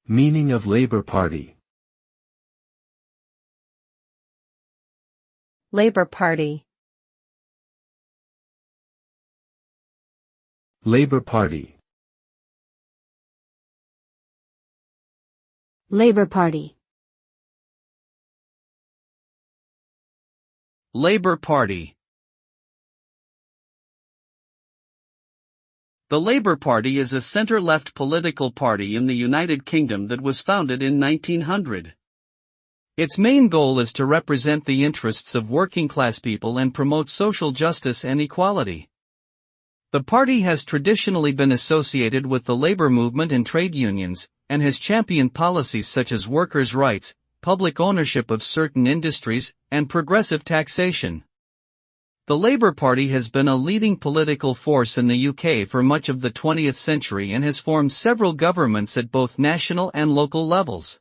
Meaning of Labour Party. Labour Party. Labour Party. Labour Party. Labour Party. The Labour Party is a centre-left political party in the United Kingdom that was founded in 1900. Its main goal is to represent the interests of working-class people and promote social justice and equality. The party has traditionally been associated with the labour movement and trade unions, and has championed policies such as workers' rights, public ownership of certain industries, and progressive taxation. The Labour Party has been a leading political force in the UK for much of the 20th century and has formed several governments at both national and local levels.